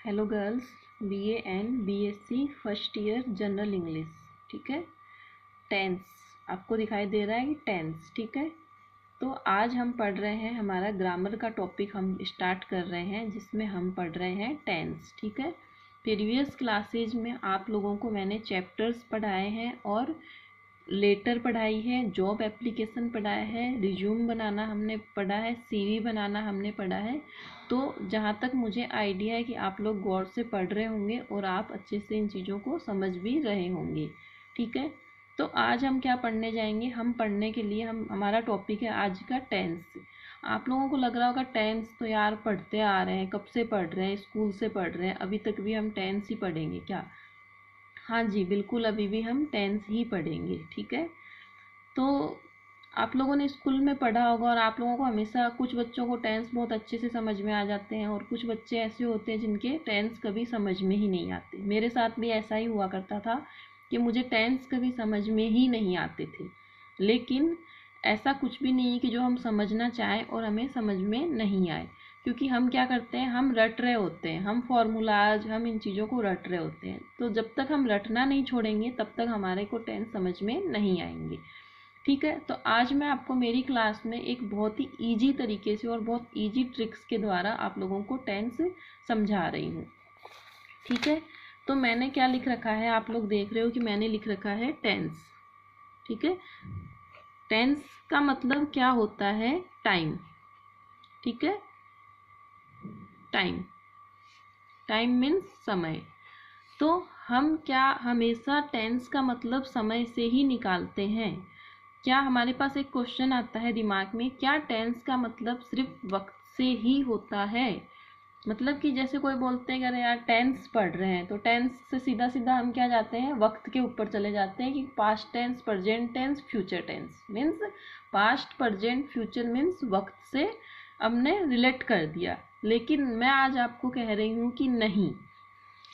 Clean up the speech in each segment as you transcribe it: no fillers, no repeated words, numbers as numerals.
Hello girls, BA and BSc first year general English. ठीक है, tense आपको दिखाई दे रहा है कि टेंस। ठीक है, तो आज हम पढ़ रहे हैं, हमारा ग्रामर का टॉपिक हम स्टार्ट कर रहे हैं जिसमें हम पढ़ रहे हैं टेंस। ठीक है, प्रीवियस क्लासेज में आप लोगों को मैंने चैप्टर्स पढ़ाए हैं और लेटर पढ़ाई है, जॉब एप्लीकेशन पढ़ाया है, रिज्यूम बनाना हमने पढ़ा है, CV बनाना हमने पढ़ा है। तो जहाँ तक मुझे आइडिया है कि आप लोग गौर से पढ़ रहे होंगे और आप अच्छे से इन चीज़ों को समझ भी रहे होंगे। ठीक है, तो आज हम क्या पढ़ने जाएंगे, हम पढ़ने के लिए हमारा टॉपिक है आज का टेंस। आप लोगों को लग रहा होगा टेंस तो यार पढ़ते आ रहे हैं, कब से पढ़ रहे हैं, स्कूल से पढ़ रहे हैं, अभी तक भी हम टेंस ही पढ़ेंगे क्या? हाँ जी बिल्कुल, अभी भी हम टेंस ही पढ़ेंगे। ठीक है, तो आप लोगों ने स्कूल में पढ़ा होगा और आप लोगों को हमेशा कुछ बच्चों को टेंस बहुत अच्छे से समझ में आ जाते हैं और कुछ बच्चे ऐसे होते हैं जिनके टेंस कभी समझ में ही नहीं आते। मेरे साथ भी ऐसा ही हुआ करता था कि मुझे टेंस कभी समझ में ही नहीं आते थे। लेकिन ऐसा कुछ भी नहीं है कि जो हम समझना चाहें और हमें समझ में नहीं आए, क्योंकि हम क्या करते हैं, हम रट रहे होते हैं, हम फॉर्मूलाज, हम इन चीज़ों को रट रहे होते हैं। तो जब तक हम रटना नहीं छोड़ेंगे तब तक हमारे को टेंस समझ में नहीं आएंगे। ठीक है, तो आज मैं आपको मेरी क्लास में एक बहुत ही इजी तरीके से और बहुत इजी ट्रिक्स के द्वारा आप लोगों को टेंस समझा रही हूँ। ठीक है, तो मैंने क्या लिख रखा है, आप लोग देख रहे हो कि मैंने लिख रखा है टेंस। ठीक है, टेंस का मतलब क्या होता है, टाइम। ठीक है, टाइम, टाइम मीन्स समय। तो हम क्या हमेशा टेंस का मतलब समय से ही निकालते हैं? क्या हमारे पास एक क्वेश्चन आता है दिमाग में, क्या टेंस का मतलब सिर्फ वक्त से ही होता है? मतलब कि जैसे कोई बोलते हैं अरे यार टेंस पढ़ रहे हैं, तो टेंस से सीधा सीधा हम क्या जाते हैं, वक्त के ऊपर चले जाते हैं कि past tense, present tense, future tense. Means past, present, future means वक्त से हमने रिलेट कर दिया। लेकिन मैं आज आपको कह रही हूँ कि नहीं,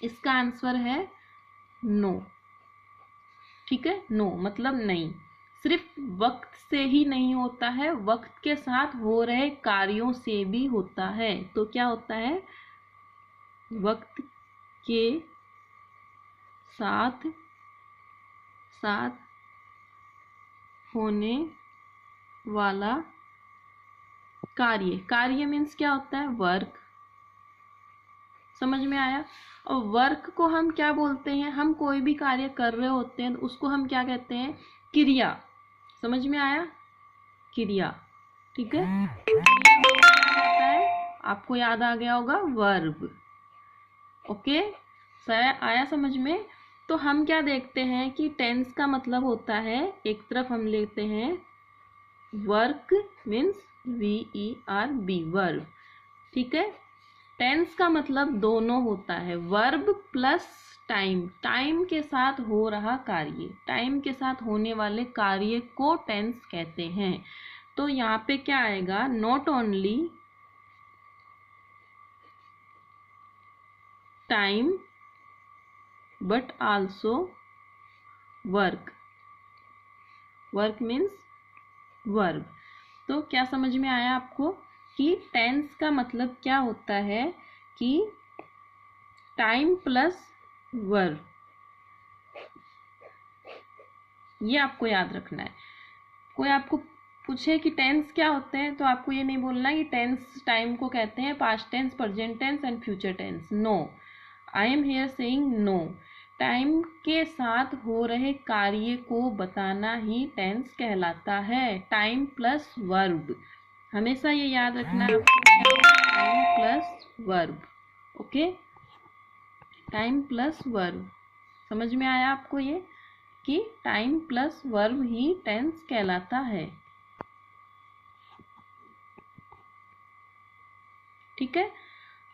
इसका आंसर है नो। ठीक है, नो मतलब नहीं, सिर्फ वक्त से ही नहीं होता है, वक्त के साथ हो रहे कार्यों से भी होता है। तो क्या होता है, वक्त के साथ साथ होने वाला कार्य, कार्य मीन्स क्या होता है, वर्क। समझ में आया? और वर्क को हम क्या बोलते हैं, हम कोई भी कार्य कर रहे होते हैं तो उसको हम क्या कहते हैं, क्रिया। समझ में आया, क्रिया। ठीक है, क्रिया क्या होता है, आपको याद आ गया होगा, वर्ब। ओके, आया समझ में? तो हम क्या देखते हैं कि टेंस का मतलब होता है, एक तरफ हम लेते हैं वर्क मीन्स VERB, वर्ब। ठीक है, टेंस का मतलब दोनों होता है, वर्ब प्लस टाइम, टाइम के साथ हो रहा कार्य, टाइम के साथ होने वाले कार्य को टेंस कहते हैं। तो यहाँ पे क्या आएगा, not only time but also work, work means verb. तो क्या समझ में आया आपको कि टेंस का मतलब क्या होता है, कि टाइम प्लस वर्ब, ये आपको याद रखना है। कोई आपको पूछे कि टेंस क्या होते हैं, तो आपको ये नहीं बोलना कि टेंस टाइम को कहते हैं past tense, present tense and future tense. No, I am here saying no, time के साथ हो रहे कार्य को बताना ही टेंस कहलाता है, टाइम प्लस वर्ब। हमेशा ये याद रखना है, time plus verb. Okay, time plus verb. समझ में आया आपको ये कि टाइम प्लस वर्ब ही टेंस कहलाता है। ठीक है,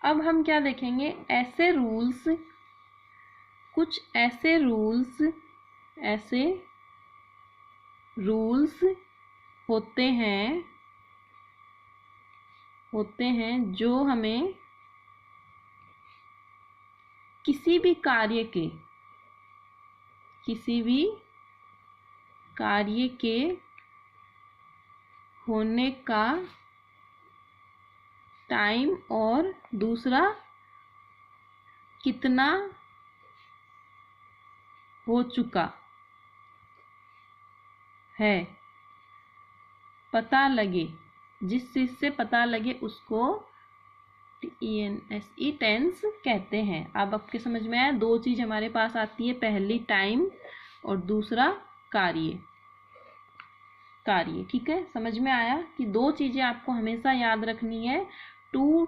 अब हम क्या देखेंगे, ऐसे रूल्स, कुछ ऐसे रूल्स होते हैं जो हमें किसी भी कार्य के होने का टाइम और दूसरा कितना हो चुका है, पता लगे, जिस चीज से पता लगे उसको TENSE टेंस कहते हैं। अब आपके समझ में आया, दो चीज हमारे पास आती है, पहली टाइम और दूसरा कार्य। ठीक है, समझ में आया कि दो चीजें आपको हमेशा याद रखनी है। Two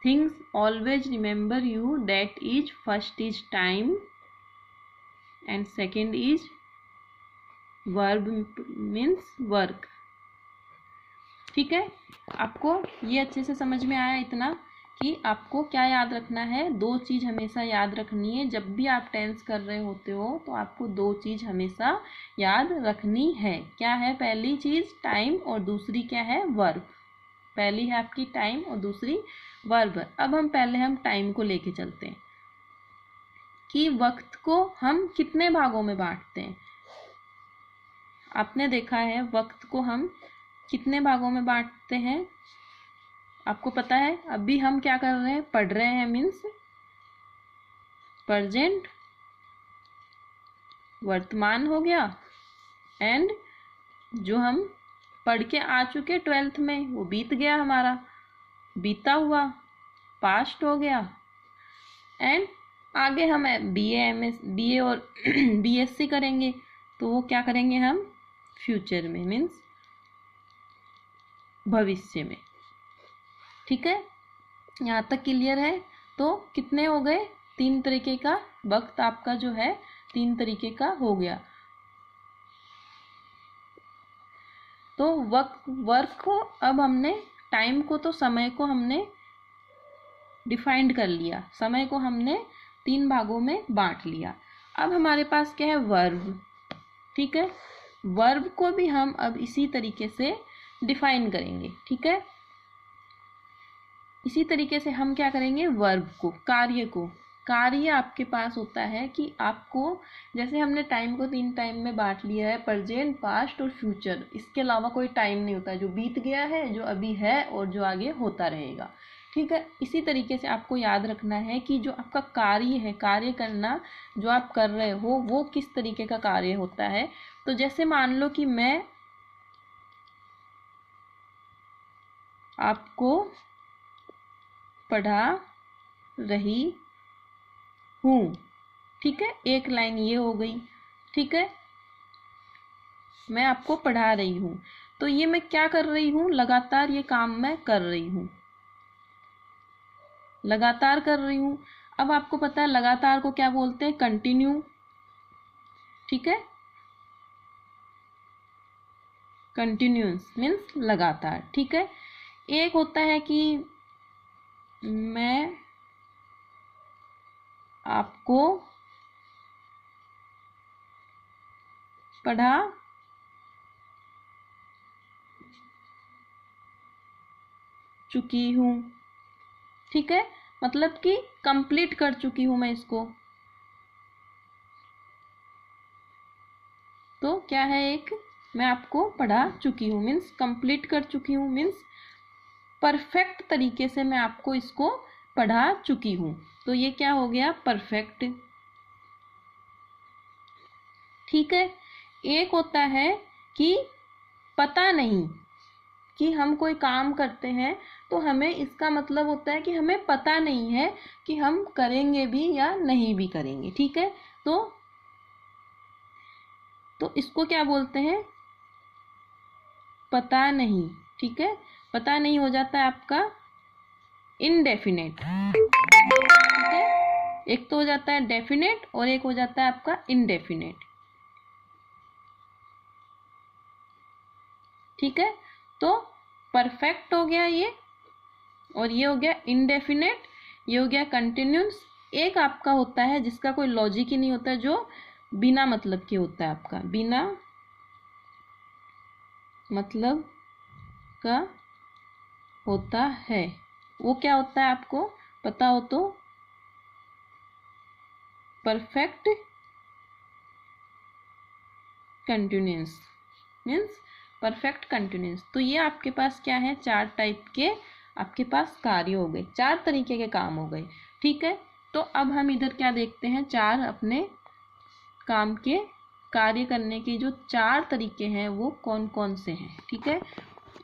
things always remember you, that is first is time and second is verb means work. ठीक है, आपको ये अच्छे से समझ में आया इतना कि आपको क्या याद रखना है। दो चीज हमेशा याद रखनी है, जब भी आप टेंस कर रहे होते हो तो आपको दो चीज हमेशा याद रखनी है। क्या है पहली चीज? टाइम, और दूसरी क्या है? वर्ब। पहली है आपकी टाइम और दूसरी वर्ब। अब हम टाइम को लेके चलते हैं कि वक्त को हम कितने भागों में बांटते हैं। आपने देखा है वक्त को हम कितने भागों में बांटते हैं, आपको पता है। अभी हम क्या कर रहे हैं? पढ़ रहे हैं, मीन्स प्रेजेंट, वर्तमान हो गया, एंड जो हम पढ़ के आ चुके 12th में वो बीत गया, हमारा बीता हुआ पास्ट हो गया। एंड आगे हम BA और BSc करेंगे तो वो क्या करेंगे हम? फ्यूचर में, मीन्स भविष्य में। ठीक है, यहाँ तक क्लियर है। तो कितने हो गए? 3 तरीके का वक्त आपका जो है 3 तरीके का हो गया। तो वर्क को, अब हमने टाइम को, तो समय को हमने डिफाइंड कर लिया, समय को हमने 3 भागों में बांट लिया। अब हमारे पास क्या है? वर्ब। ठीक है, वर्ब को भी हम अब इसी तरीके से डिफाइन करेंगे। ठीक है, इसी तरीके से हम क्या करेंगे? वर्ब को, कार्य आपके पास होता है कि आपको, जैसे हमने टाइम को 3 टाइम में बांट लिया है, प्रेजेंट, पास्ट और फ्यूचर। इसके अलावा कोई टाइम नहीं होता, जो बीत गया है, जो अभी है और जो आगे होता रहेगा। ठीक है, इसी तरीके से आपको याद रखना है कि जो आपका कार्य है, कार्य करना जो आप कर रहे हो वो किस तरीके का कार्य होता है। तो जैसे मान लो कि मैं आपको पढ़ा रही हूँ। ठीक है, एक लाइन ये हो गई। ठीक है, मैं आपको पढ़ा रही हूँ, तो ये मैं क्या कर रही हूँ? लगातार ये काम मैं कर रही हूँ, लगातार कर रही हूँ। अब आपको पता है लगातार को क्या बोलते हैं? कंटिन्यू। ठीक है, कंटिन्यूस मीन्स लगातार। ठीक है, एक होता है कि मैं आपको पढ़ा चुकी हूँ। ठीक है, मतलब कि कंप्लीट कर चुकी हूँ मैं इसको। तो क्या है? एक मैं आपको पढ़ा चुकी हूँ मीन्स कंप्लीट कर चुकी हूँ, मीन्स परफेक्ट तरीके से मैं आपको इसको पढ़ा चुकी हूँ। तो ये क्या हो गया? परफेक्ट। ठीक है, एक होता है कि पता नहीं, कि हम कोई काम करते हैं तो हमें इसका मतलब होता है कि हमें पता नहीं है कि हम करेंगे भी या नहीं भी करेंगे। ठीक है, तो इसको क्या बोलते हैं? पता नहीं। ठीक है, पता नहीं हो जाता है आपका इनडेफिनेट। ठीक है, एक तो हो जाता है डेफिनेट और एक हो जाता है आपका इनडेफिनेट। ठीक है, तो परफेक्ट हो गया ये, और ये हो गया इनडेफिनेट, ये हो गया कंटिन्यूस। एक आपका होता है जिसका कोई लॉजिक ही नहीं होता, जो बिना मतलब के होता है, आपका बिना मतलब का होता है। वो क्या होता है आपको पता हो तो? Perfect continuous means perfect continuous. तो ये आपके पास क्या है? 4 टाइप के आपके पास कार्य हो गए, 4 तरीके के काम हो गए। ठीक है, तो अब हम इधर क्या देखते हैं, चार अपने काम के कार्य करने के जो चार तरीके हैं वो कौन कौन से हैं। ठीक है,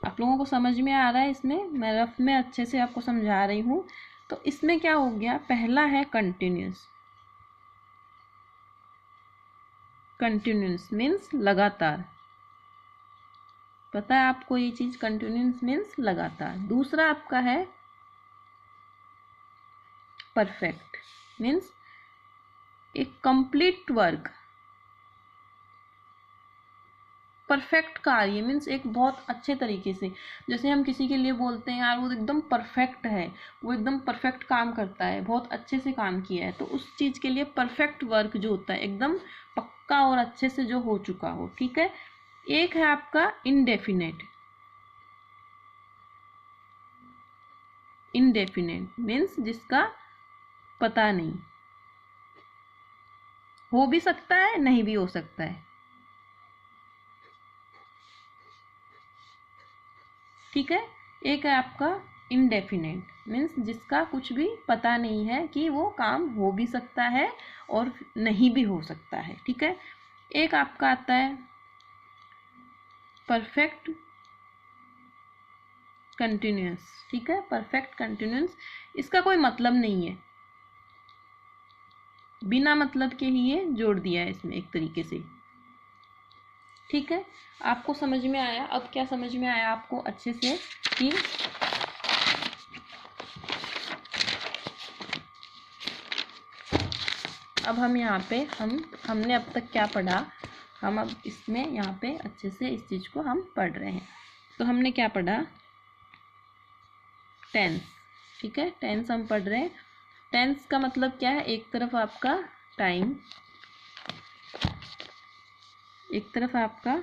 आप लोगों को समझ में आ रहा है, इसमें मैं रफ में अच्छे से आपको समझा रही हूँ। तो इसमें क्या हो गया, पहला है कंटिन्यूस। कंटिन्यूस मीन्स लगातार, पता है आपको ये चीज, कंटिन्यूस मीन्स लगातार। दूसरा आपका है परफेक्ट, मीन्स एक कंप्लीट वर्क। परफेक्ट कार्य मीन्स एक बहुत अच्छे तरीके से, जैसे हम किसी के लिए बोलते हैं यार वो एकदम परफेक्ट है, वो एकदम परफेक्ट काम करता है, बहुत अच्छे से काम किया है, तो उस चीज़ के लिए परफेक्ट वर्क जो होता है एकदम पक्का और अच्छे से जो हो चुका हो। ठीक है, एक है आपका इनडेफिनेट। इनडेफिनेट मीन्स जिसका पता नहीं, हो भी सकता है नहीं भी हो सकता है। ठीक है, एक है आपका इनडेफिनेट मीन्स जिसका कुछ भी पता नहीं है कि वो काम हो भी सकता है और नहीं भी हो सकता है। ठीक है, एक आपका आता है परफेक्ट कंटिन्यूअस। ठीक है, परफेक्ट कंटिन्यूअस, इसका कोई मतलब नहीं है, बिना मतलब के ही ये जोड़ दिया है इसमें एक तरीके से। ठीक है, आपको समझ में आया? अब क्या समझ में आया आपको अच्छे से कि अब हम यहाँ पे हमने अब तक क्या पढ़ा, हम अब इसमें यहाँ पे अच्छे से इस चीज़ को हम पढ़ रहे हैं। तो हमने क्या पढ़ा, टेंस। ठीक है, टेंस हम पढ़ रहे हैं। टेंस का मतलब क्या है, एक तरफ आपका टाइम, एक तरफ आपका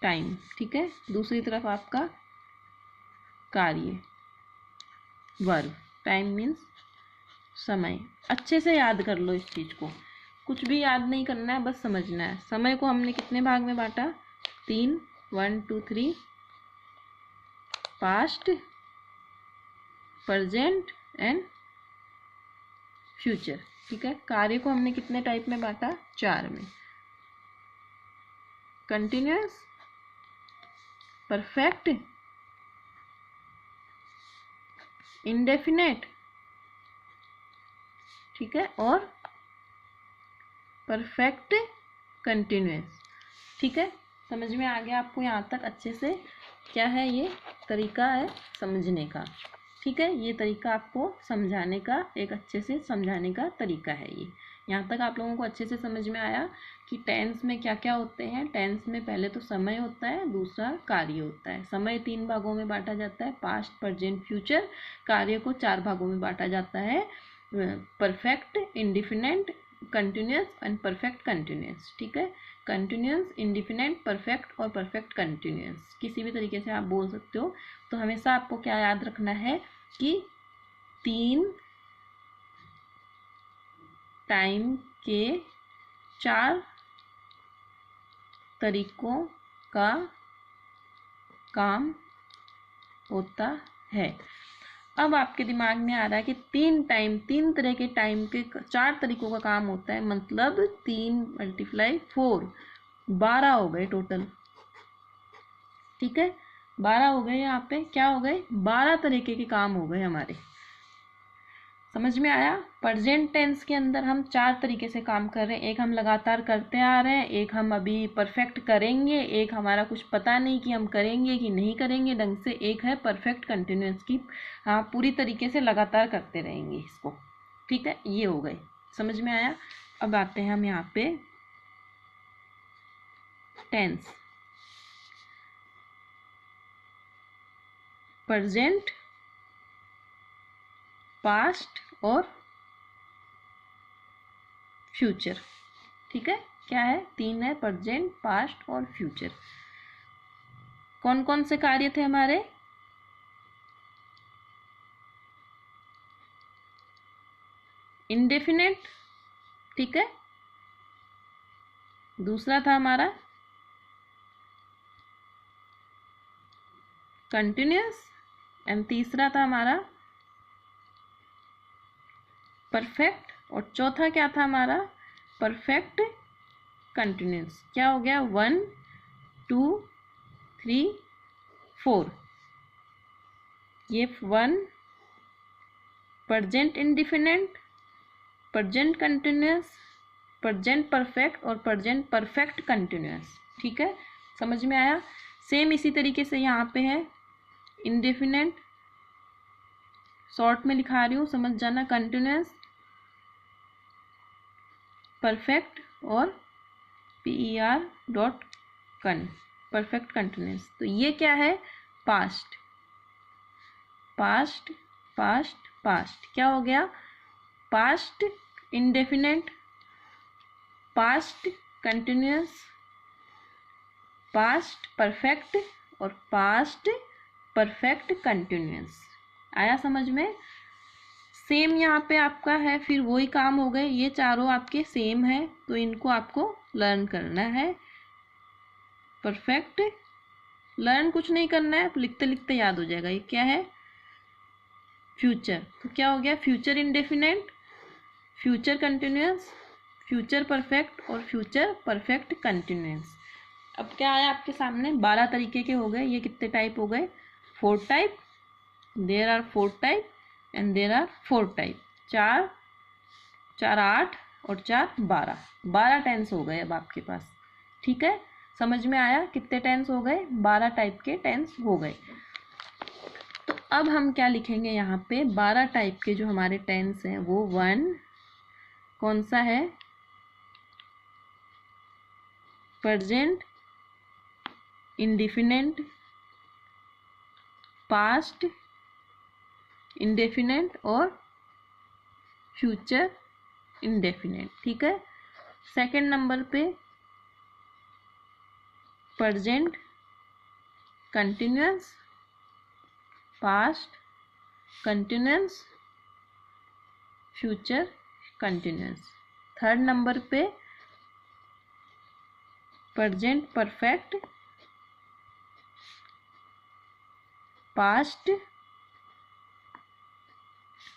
टाइम, ठीक है, दूसरी तरफ आपका कार्य, वर्ब। टाइम मीन्स समय। अच्छे से याद कर लो इस चीज़ को, कुछ भी याद नहीं करना है, बस समझना है। समय को हमने कितने भाग में बांटा, 3, 1 2 3, पास्ट, प्रेजेंट एंड फ्यूचर। ठीक है, कार्य को हमने कितने टाइप में बांटा, 4 में, कंटिन्यूअस, परफेक्ट, इंडेफिनेट, ठीक है, और परफेक्ट कंटिन्यूअस। ठीक है, समझ में आ गया आपको यहाँ तक अच्छे से? क्या है ये तरीका है समझने का। ठीक है, ये तरीका आपको समझाने का, एक अच्छे से समझाने का तरीका है ये। यहाँ तक आप लोगों को अच्छे से समझ में आया कि टेंस में क्या क्या होते हैं। टेंस में पहले तो समय होता है, दूसरा कार्य होता है। समय 3 भागों में बांटा जाता है, पास्ट, प्रेजेंट, फ्यूचर। कार्य को 4 भागों में बांटा जाता है, perfect, indefinite, continuous and perfect continuous. ठीक है, कंटिन्यूअस, इंडिफिनेंट, परफेक्ट और परफेक्ट कंटिन्यूअस, किसी भी तरीके से आप बोल सकते हो। तो हमेशा आपको क्या याद रखना है कि 3 टाइम के 4 तरीकों का काम होता है। अब आपके दिमाग में आ रहा है कि 3 तरह के टाइम के 4 तरीकों का काम होता है, मतलब 3 × 4, 12 हो गए टोटल। ठीक है, 12 हो गए, यहाँ पे क्या हो गए, 12 तरीके के काम हो गए हमारे। समझ में आया? प्रेजेंट टेंस के अंदर हम 4 तरीके से काम कर रहे हैं। एक हम लगातार करते आ रहे हैं, एक हम अभी परफेक्ट करेंगे, एक हमारा कुछ पता नहीं कि हम करेंगे कि नहीं करेंगे ढंग से, एक है परफेक्ट कंटिन्यूअस की, हाँ पूरी तरीके से लगातार करते रहेंगे इसको। ठीक है, ये हो गए, समझ में आया? अब आते हैं हम यहाँ पे टेंस, प्रेजेंट, पास्ट और फ्यूचर। ठीक है, क्या है, 3 है, प्रेजेंट, पास्ट और फ्यूचर। कौन कौन से कार्य थे हमारे, इंडेफिनेट, ठीक है, दूसरा था हमारा कंटिन्यूअस एंड तीसरा था हमारा परफेक्ट, और चौथा क्या था हमारा, परफेक्ट कंटिन्यूस। क्या हो गया, 1 2 3 4। ये 1 present indefinite, present continuous, present perfect और प्रेजेंट परफेक्ट कंटिन्यूस। ठीक है, समझ में आया। सेम इसी तरीके से यहाँ पे है इंडेफिनेंट, शॉर्ट में लिखा रही हूँ, समझ जाना, कंटिन्यूस, परफेक्ट और PER डॉट कन, परफेक्ट कंटिन्यूस। तो ये क्या है, पास्ट, पास्ट, पास्ट, पास्ट। क्या हो गया, past indefinite, past continuous, past perfect और पास्ट परफेक्ट कंटिन्यूस। आया समझ में। सेम यहाँ पे आपका है, फिर वही काम हो गए, ये चारों आपके सेम है तो इनको आपको लर्न करना है। परफेक्ट लर्न कुछ नहीं करना है, लिखते लिखते याद हो जाएगा। ये क्या है, फ्यूचर। तो क्या हो गया, future indefinite, future continuous, future perfect और फ्यूचर परफेक्ट कंटिन्यूस। अब क्या आया आपके सामने, 12 तरीके के हो गए। ये कितने टाइप हो गए, 4 type. There are 4 type and there are 4 type. 4 4 8 और 4 12, 12 टेंस हो गए अब आपके पास। ठीक है, समझ में आया, कितने टेंस हो गए, 12 टाइप के टेंस हो गए। तो अब हम क्या लिखेंगे यहाँ पे, 12 टाइप के जो हमारे टेंस हैं वो 1 कौन सा है, प्रेजेंट इंडिफिनेंट, पास्ट इंडेफिनेंट और फ्यूचर इंडेफिनेंट। ठीक है, सेकंड नंबर पे present continuous, past continuous, future continuous. Third number पे प्रेजेंट परफेक्ट, पास्ट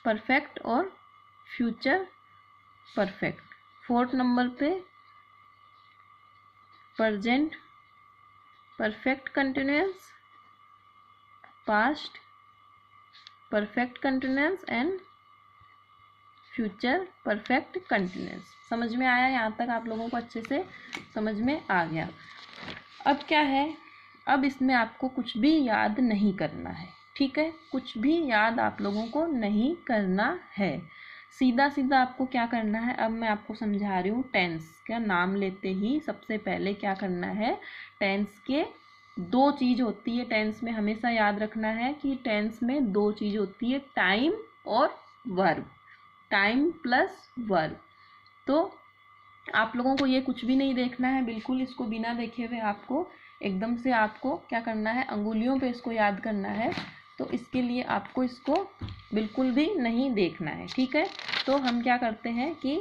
परफेक्ट और फ्यूचर परफेक्ट। फोर्थ नंबर पे present perfect continuous, past perfect continuous and future perfect continuous. समझ में आया, यहाँ तक आप लोगों को अच्छे से समझ में आ गया। अब क्या है, अब इसमें आपको कुछ भी याद नहीं करना है। ठीक है, कुछ भी याद आप लोगों को नहीं करना है, सीधा सीधा आपको क्या करना है, अब मैं आपको समझा रही हूँ। टेंस का नाम लेते ही सबसे पहले क्या करना है, टेंस के 2 चीज़ होती है। टेंस में हमेशा याद रखना है कि टेंस में 2 चीज़ होती है, टाइम और वर्ब, टाइम प्लस वर्ब। तो आप लोगों को ये कुछ भी नहीं देखना है, बिल्कुल इसको बिना देखे हुए आपको एकदम से आपको क्या करना है, अंगुलियों पे इसको याद करना है। तो इसके लिए आपको इसको बिल्कुल भी नहीं देखना है। ठीक है, तो हम क्या करते हैं कि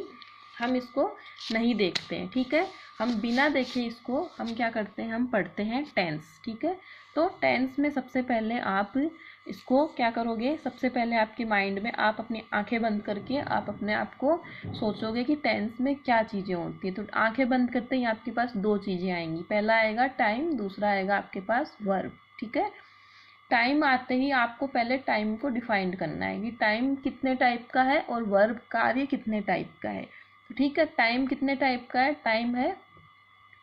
हम इसको नहीं देखते हैं। ठीक है, हम बिना देखे इसको हम क्या करते हैं, हम पढ़ते हैं टेंस। ठीक है, तो टेंस में सबसे पहले आप इसको क्या करोगे, सबसे पहले आपके माइंड में आप अपनी आंखें बंद करके आप अपने आप को सोचोगे कि टेंस में क्या चीज़ें होती हैं। तो आंखें बंद करते ही आपके पास 2 चीज़ें आएंगी, पहला आएगा टाइम, दूसरा आएगा आपके पास वर्ब। ठीक है, टाइम आते ही आपको पहले टाइम को डिफाइन करना है कि टाइम कितने टाइप का है और वर्ब कार्य कितने टाइप का है। तो ठीक है, टाइम कितने टाइप का है, टाइम है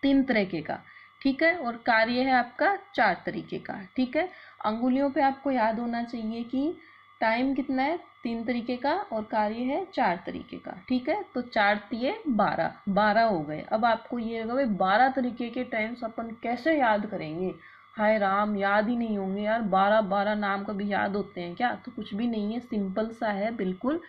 3 तरीके का। ठीक है, और कार्य है आपका 4 तरीके का। ठीक है, अंगुलियों पे आपको याद होना चाहिए कि टाइम कितना है, 3 तरीके का, और कार्य है 4 तरीके का। ठीक है, तो 4 तिये 12, 12 हो गए। अब आपको ये होगा भाई 12 तरीके के टेंस अपन कैसे याद करेंगे, हाय राम याद ही नहीं होंगे यार, 12 नाम कभी याद होते हैं क्या, तो कुछ भी नहीं है, सिंपल सा है बिल्कुल।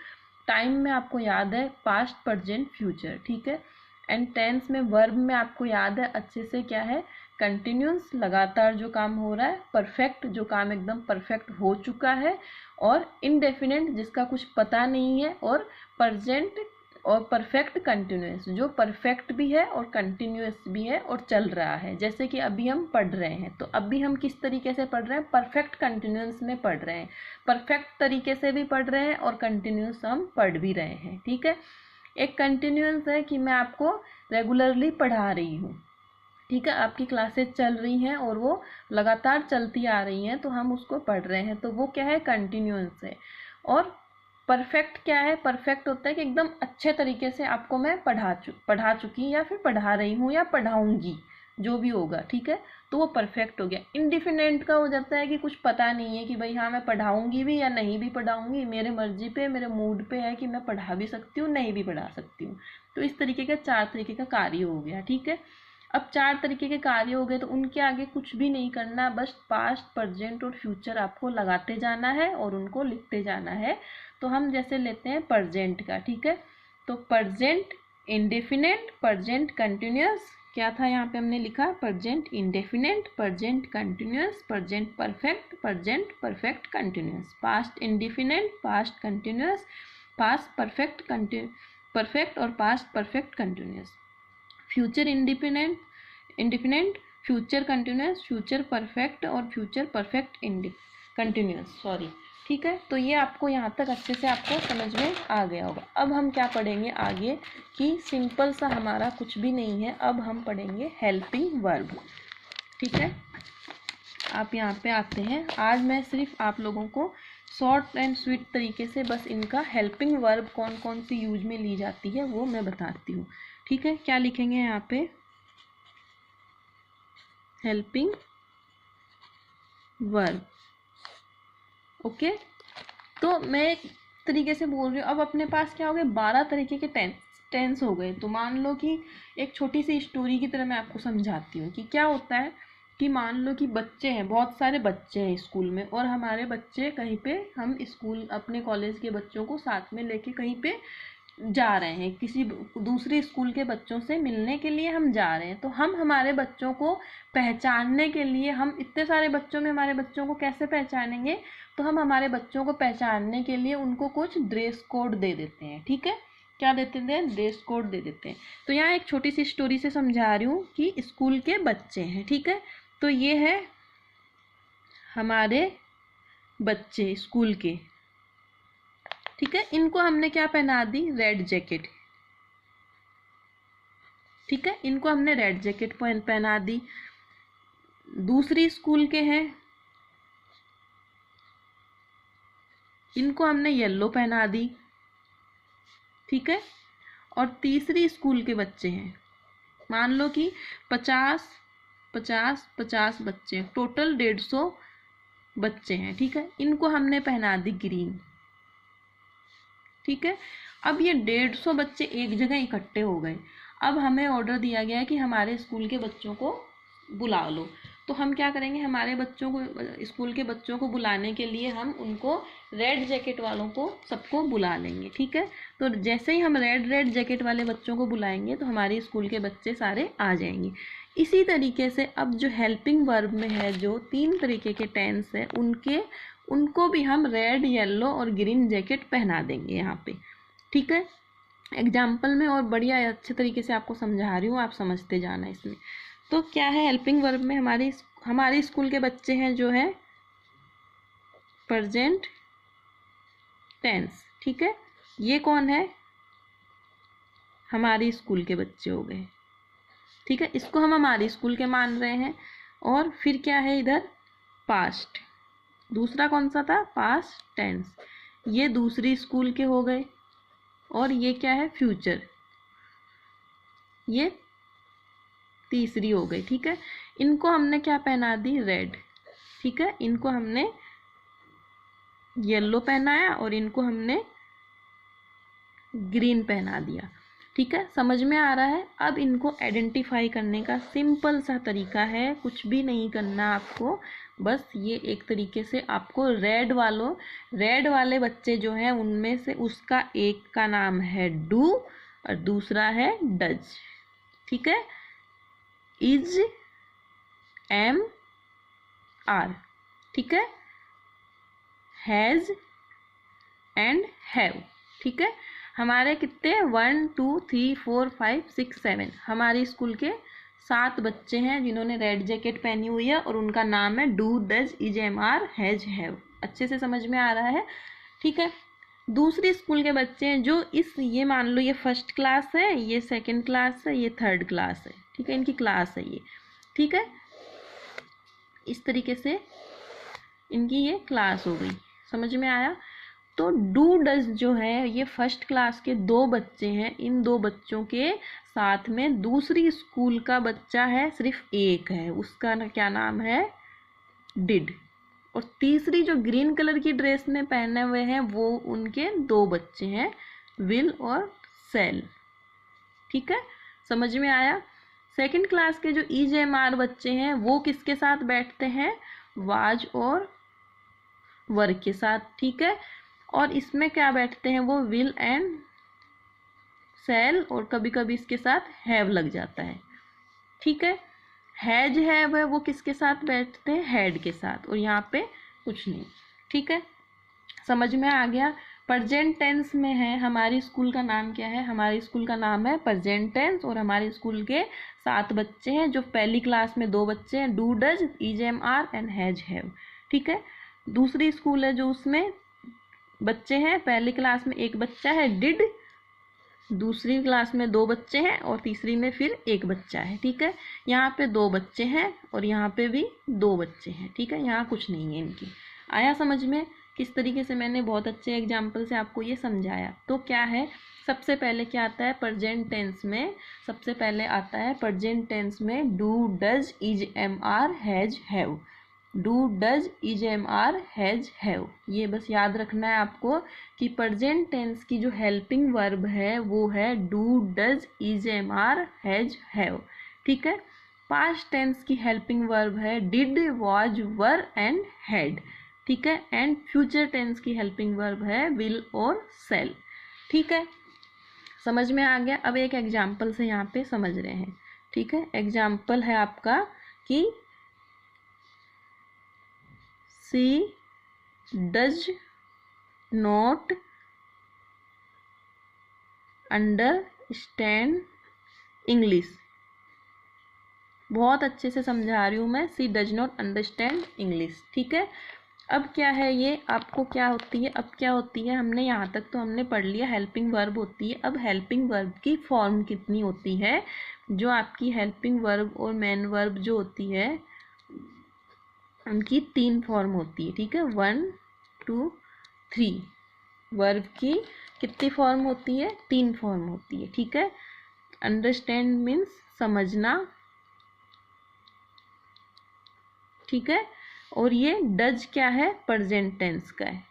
टाइम में आपको याद है पास्ट प्रेजेंट फ्यूचर। ठीक है, एंड टेंस में वर्ब में आपको याद है अच्छे से क्या है, कंटिन्यूस लगातार जो काम हो रहा है, परफेक्ट जो काम एकदम परफेक्ट हो चुका है, और इनडेफिनेट जिसका कुछ पता नहीं है, और प्रेजेंट और परफेक्ट कंटिन्यूअस, जो परफेक्ट भी है और कंटिन्यूअस भी है और चल रहा है। जैसे कि अभी हम पढ़ रहे हैं, तो अभी हम किस तरीके से पढ़ रहे हैं, परफेक्ट कंटिन्यूअस में पढ़ रहे हैं, परफेक्ट तरीके से भी पढ़ रहे हैं और कंटिन्यूअस हम पढ़ भी रहे हैं। ठीक है, एक कंटिन्यूअस है कि मैं आपको रेगुलरली पढ़ा रही हूँ, ठीक है, आपकी क्लासेस चल रही हैं और वो लगातार चलती आ रही हैं, तो हम उसको पढ़ रहे हैं, तो वो क्या है, कंटिन्यूअस है। और परफेक्ट क्या है, परफेक्ट होता है कि एकदम अच्छे तरीके से आपको मैं पढ़ा चुकी या फिर पढ़ा रही हूँ या पढ़ाऊंगी, जो भी होगा, ठीक है, तो वो परफेक्ट हो गया। इंडिफिनेंट का हो जाता है कि कुछ पता नहीं है कि भाई हाँ मैं पढ़ाऊंगी भी या नहीं भी पढ़ाऊंगी, मेरे मर्जी पे, मेरे मूड पे है कि मैं पढ़ा भी सकती हूँ, नहीं भी पढ़ा सकती हूँ। तो इस तरीके का 4 तरीके का कार्य हो गया। ठीक है, अब 4 तरीके के कार्य हो गए, तो उनके आगे कुछ भी नहीं करना, बस पास्ट, प्रेजेंट और फ्यूचर आपको लगाते जाना है और उनको लिखते जाना है। तो हम जैसे लेते हैं प्रेजेंट का, ठीक है, तो प्रेजेंट इंडेफिनेट, प्रेजेंट कंटिन्यूअस, क्या था यहाँ पे हमने लिखा, present indefinite, present continuous, present perfect, present perfect continuous, past indefinite, past continuous, past perfect perfect और past perfect continuous, future indefinite, future continuous, future perfect और फ्यूचर परफेक्ट कंटिन्यूअस, सॉरी। ठीक है, तो ये आपको यहाँ तक अच्छे से आपको समझ में आ गया होगा। अब हम क्या पढ़ेंगे आगे कि सिंपल सा हमारा कुछ भी नहीं है, अब हम पढ़ेंगे हेल्पिंग वर्ब। ठीक है, आप यहाँ पे आते हैं। आज मैं सिर्फ आप लोगों को शॉर्ट एंड स्वीट तरीके से बस इनका हेल्पिंग वर्ब कौन कौन सी यूज में ली जाती है वो मैं बताती हूँ। ठीक है, क्या लिखेंगे यहाँ पे, हेल्पिंग वर्ब। ओके, तो मैं एक तरीके से बोल रही हूँ। अब अपने पास क्या हो गए, 12 तरीके के टेंस हो गए। तो मान लो कि एक छोटी सी स्टोरी की तरह मैं आपको समझाती हूँ कि क्या होता है कि मान लो कि बच्चे हैं, बहुत सारे बच्चे हैं स्कूल में, और हमारे बच्चे कहीं पे, हम स्कूल अपने कॉलेज के बच्चों को साथ में लेके कहीं पे जा रहे हैं, किसी दूसरे स्कूल के बच्चों से मिलने के लिए हम जा रहे हैं। तो हम हमारे बच्चों को पहचानने के लिए, हम इतने सारे बच्चों में हमारे बच्चों को कैसे पहचानेंगे, तो हम हमारे बच्चों को पहचानने के लिए उनको कुछ ड्रेस कोड दे देते हैं। ठीक है, क्या देते हैं, ड्रेस कोड दे देते हैं। तो यहाँ एक छोटी सी स्टोरी से समझा रही हूँ कि स्कूल के बच्चे हैं। ठीक है, तो ये है हमारे बच्चे स्कूल के। ठीक है, इनको हमने क्या पहना दी, रेड जैकेट। ठीक है, इनको हमने रेड जैकेट पहना दी। दूसरी स्कूल के हैं, इनको हमने येलो पहना दी। ठीक है, और तीसरी स्कूल के बच्चे हैं, मान लो कि 50 50 50 बच्चे, टोटल 150 बच्चे हैं। ठीक है, इनको हमने पहना दी ग्रीन। ठीक है, अब ये 150 बच्चे एक जगह इकट्ठे हो गए। अब हमें ऑर्डर दिया गया है कि हमारे स्कूल के बच्चों को बुला लो। तो हम क्या करेंगे, हमारे बच्चों को, स्कूल के बच्चों को बुलाने के लिए हम उनको रेड जैकेट वालों को सबको बुला लेंगे। ठीक है, तो जैसे ही हम रेड जैकेट वाले बच्चों को बुलाएंगे तो हमारे स्कूल के बच्चे सारे आ जाएंगे। इसी तरीके से अब जो हेल्पिंग वर्ब में है, जो 3 तरीके के टेंस है, उनको भी हम रेड, येलो और ग्रीन जैकेट पहना देंगे यहाँ पे। ठीक है, एग्जाम्पल में और बढ़िया अच्छे तरीके से आपको समझा रही हूँ, आप समझते जाना इसमें। तो क्या है, हेल्पिंग वर्ब में हमारे स्कूल के बच्चे हैं जो है प्रेजेंट टेंस। ठीक है, ये कौन है, हमारी स्कूल के बच्चे हो गए। ठीक है, इसको हम हमारी स्कूल के मान रहे हैं। और फिर क्या है इधर, पास्ट, दूसरा कौन सा था, पास्ट टेंस, ये दूसरी स्कूल के हो गए। और ये क्या है, फ्यूचर, ये तीसरी हो गई। ठीक है, इनको हमने क्या पहना दी, रेड। ठीक है, इनको हमने येलो पहनाया और इनको हमने ग्रीन पहना दिया। ठीक है, समझ में आ रहा है। अब इनको आइडेंटिफाई करने का सिंपल सा तरीका है, कुछ भी नहीं करना आपको, बस ये एक तरीके से आपको रेड वाले बच्चे जो हैं उनमें से उसका एक का नाम है डू और दूसरा है डज। ठीक है, इज, एम, आर। ठीक है, हैज एंड हैव। ठीक है, हमारे कितने 1 2 3 4 5 6 7 हमारे स्कूल के 7 बच्चे हैं जिन्होंने रेड जैकेट पहनी हुई है और उनका नाम है do does is am are has have. अच्छे से समझ में आ रहा है, ठीक है। दूसरी स्कूल के बच्चे हैं जो ये मान लो ये फर्स्ट क्लास है, ये सेकंड क्लास है, ये थर्ड क्लास है, ठीक है, इनकी क्लास है ये, ठीक है। इस तरीके से इनकी ये क्लास हो गई, समझ में आया। तो डू डज जो है ये फर्स्ट क्लास के 2 बच्चे हैं, इन 2 बच्चों के साथ में दूसरी स्कूल का बच्चा है, सिर्फ एक है, उसका क्या नाम है, डिड। और तीसरी जो ग्रीन कलर की ड्रेस में पहने हुए हैं वो उनके 2 बच्चे हैं, विल और सेल, ठीक है, समझ में आया। सेकंड क्लास के जो EJMR बच्चे हैं वो किसके साथ बैठते हैं, वाज और वर के साथ, ठीक है। और इसमें क्या बैठते हैं वो विल एंड सेल, और कभी कभी इसके साथ हैव लग जाता है, ठीक है। हैज हैव है वो किसके साथ बैठते हैं, हैड के साथ, और यहाँ पे कुछ नहीं, ठीक है, समझ में आ गया। प्रेजेंट टेंस में है, हमारी स्कूल का नाम क्या है, हमारी स्कूल का नाम है प्रेजेंट टेंस, और हमारे स्कूल के 7 बच्चे हैं, जो पहली क्लास में 2 बच्चे हैं, do does EJMR and has have, ठीक है। दूसरी स्कूल है जो उसमें बच्चे हैं, पहली क्लास में 1 बच्चा है डिड, दूसरी क्लास में 2 बच्चे हैं और तीसरी में फिर 1 बच्चा है, ठीक है। यहाँ पे 2 बच्चे हैं और यहाँ पे भी 2 बच्चे हैं, ठीक है, यहाँ कुछ नहीं है इनकी। आया समझ में किस तरीके से मैंने बहुत अच्छे एग्जाम्पल से आपको ये समझाया। तो क्या है, सबसे पहले क्या आता है प्रेजेंट टेंस में, सबसे पहले आता है प्रेजेंट टेंस में do does EJMR has have, do does EJMR has have, ये बस याद रखना है आपको कि प्रेजेंट टेंस की जो हेल्पिंग वर्ब है वो है do does EJMR has have, ठीक है। पास्ट टेंस की हेल्पिंग वर्ब है did was were and had, ठीक है। एंड फ्यूचर टेंस की हेल्पिंग वर्ब है विल और सेल, ठीक है, समझ में आ गया। अब एक एग्जाम्पल से यहाँ पे समझ रहे हैं, ठीक है। एग्जाम्पल है आपका कि she does not understand English, बहुत अच्छे से समझा रही हूँ मैं, she does not understand English, ठीक है। अब क्या है ये, आपको क्या होती है, अब क्या होती है, हमने यहाँ तक तो हमने पढ़ लिया हेल्पिंग वर्ब होती है। अब हेल्पिंग वर्ब की फॉर्म कितनी होती है, जो आपकी हेल्पिंग वर्ब और मेन वर्ब जो होती है उनकी 3 फॉर्म होती है, ठीक है, 1 2 3, वर्ब की कितनी फॉर्म होती है, 3 फॉर्म होती है, ठीक है। अंडरस्टैंड मीन्स समझना, ठीक है, और ये डज क्या है, प्रेजेंट टेंस का है,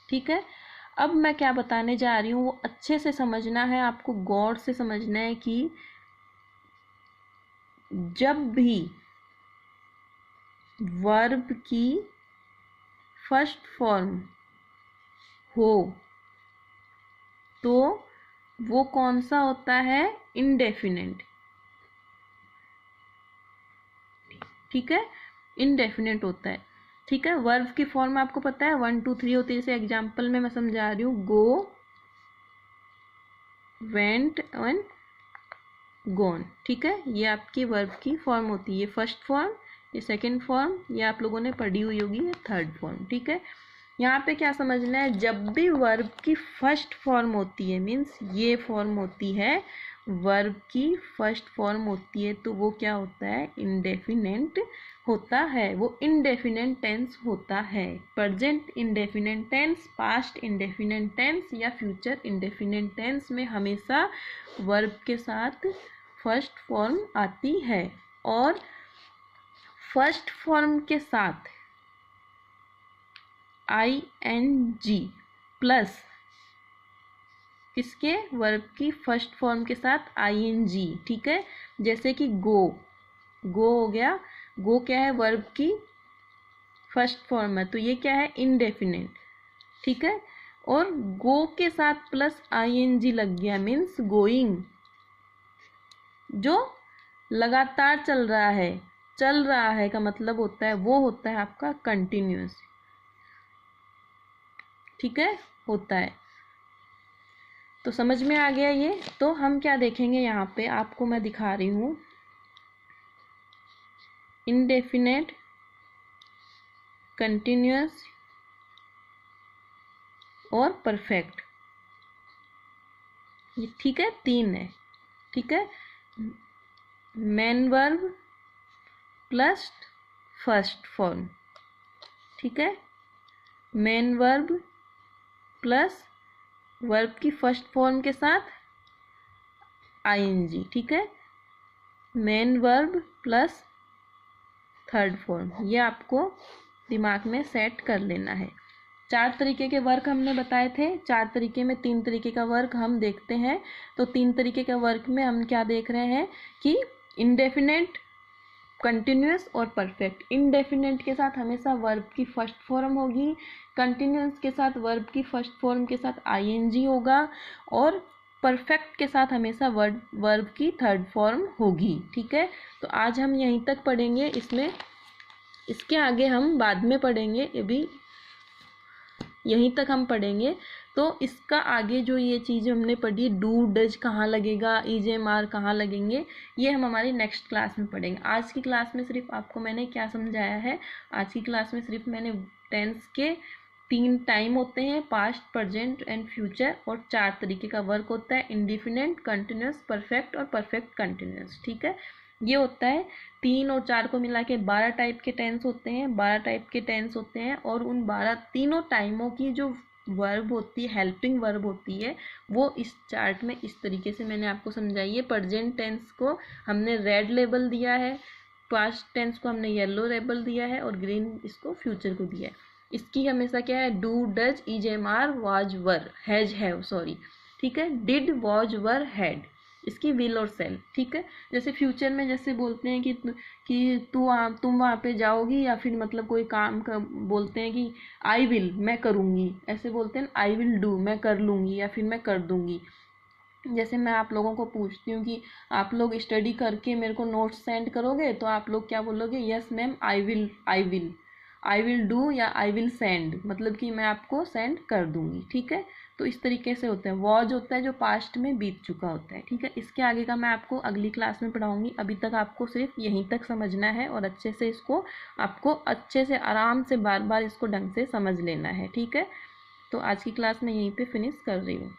ठीक है। अब मैं क्या बताने जा रही हूँ वो अच्छे से समझना है आपको, गौर से समझना है कि जब भी वर्ब की फर्स्ट फॉर्म हो तो वो कौन सा होता है, इंडेफिनेट, ठीक है, इंडेफिनेट होता है, ठीक है। वर्ब की फॉर्म आपको पता है 1 2 3 होती है, जैसे एग्जाम्पल में मैं समझा रही हूँ, गो वेंट एंड गॉन, ठीक है, ये आपकी वर्ब की फॉर्म होती है, ये फर्स्ट फॉर्म, ये सेकंड फॉर्म, ये आप लोगों ने पढ़ी हुई होगी, ये थर्ड फॉर्म, ठीक है। यहाँ पे क्या समझना है, जब भी वर्ब की फर्स्ट फॉर्म होती है, मीन्स ये फॉर्म होती है, वर्ब की फर्स्ट फॉर्म होती है, तो वो क्या होता है, इंडेफिनेट होता है, वो इंडेफिनेट टेंस होता है। Present indefinite tense, past indefinite tense या फ्यूचर इंडेफिनेट टेंस में हमेशा वर्ब के साथ फर्स्ट फॉर्म आती है, और फर्स्ट फॉर्म के साथ ING प्लस किसके, वर्ब की फर्स्ट फॉर्म के साथ ING, ठीक है। जैसे कि गो, गो हो गया, गो क्या है, वर्ब की फर्स्ट फॉर्म है, तो ये क्या है, इंडेफिनेट, ठीक है। और गो के साथ प्लस ING लग गया, मीन्स गोइंग, जो लगातार चल रहा है, चल रहा है का मतलब होता है वो होता है आपका कंटिन्यूअस, ठीक है, होता है। तो समझ में आ गया ये। तो हम क्या देखेंगे यहाँ पे, आपको मैं दिखा रही हूँ, इंडेफिनेट कंटिन्यूअस और परफेक्ट, ये ठीक है, 3 है। ठीक है, main verb plus first form, ठीक है, मेन वर्ब प्लस वर्ब की फर्स्ट फॉर्म के साथ आईएनजी, ठीक है, main verb plus third form, ये आपको दिमाग में सेट कर लेना है। 4 तरीके के वर्क हमने बताए थे, 4 तरीके में 3 तरीके का वर्क हम देखते हैं। तो 3 तरीके का वर्क में हम क्या देख रहे हैं कि इंडेफिनेट, कंटिन्यूअस और परफेक्ट। इंडेफिनेट के साथ हमेशा वर्ब की फर्स्ट फॉर्म होगी, कंटिन्यूअस के साथ वर्ब की फर्स्ट फॉर्म के साथ आईएनजी होगा, और परफेक्ट के साथ हमेशा वर्ब की थर्ड फॉर्म होगी। ठीक है, तो आज हम यहीं तक पढ़ेंगे, इसमें इसके आगे हम बाद में पढ़ेंगे, अभी यहीं तक हम पढ़ेंगे। तो इसका आगे जो ये चीज़ हमने पढ़ी, डू डज कहाँ लगेगा, ईजेएमआर कहाँ लगेंगे, ये हम हमारी नेक्स्ट क्लास में पढ़ेंगे। आज की क्लास में सिर्फ आपको मैंने क्या समझाया है, आज की क्लास में सिर्फ मैंने टेंस के 3 टाइम होते हैं, पास्ट, प्रेजेंट एंड फ्यूचर, और 4 तरीके का वर्क होता है, इंडेफिनिट, कंटिन्यूअस, परफेक्ट और परफेक्ट कंटिन्यूअस। ठीक है, ये होता है 3 और 4 को मिला के 12 टाइप के टेंस होते हैं, 12 टाइप के टेंस होते हैं। और उन 12 तीनों टाइमों की जो वर्ब होती है, हेल्पिंग वर्ब होती है, वो इस चार्ट में इस तरीके से मैंने आपको समझाई है। प्रेजेंट टेंस को हमने रेड लेबल दिया है, पास्ट टेंस को हमने येलो लेबल दिया है, और ग्रीन इसको फ्यूचर को दिया है। इसकी हमेशा क्या है, do does is am are was were has have, sorry, ठीक है, डिड वाज वर हैड, इसकी विल और सेल। ठीक है, जैसे फ्यूचर में जैसे बोलते हैं कि तुम वहाँ पे जाओगी, या फिर मतलब कोई काम का बोलते हैं कि आई विल, मैं करूँगी, ऐसे बोलते हैं आई विल डू, मैं कर लूँगी या फिर मैं कर दूँगी। जैसे मैं आप लोगों को पूछती हूँ कि आप लोग स्टडी करके मेरे को नोट्स सेंड करोगे, तो आप लोग क्या बोलोगे, yes ma'am, I will do या आई विल सेंड, मतलब कि मैं आपको सेंड कर दूंगी। ठीक है, तो इस तरीके से होता है। वॉज होता है जो पास्ट में बीत चुका होता है। ठीक है, इसके आगे का मैं आपको अगली क्लास में पढ़ाऊंगी। अभी तक आपको सिर्फ यहीं तक समझना है, और अच्छे से इसको आपको अच्छे से आराम से बार बार इसको ढंग से समझ लेना है। ठीक है, तो आज की क्लास मैं यहीं पे फिनिश कर रही हूँ।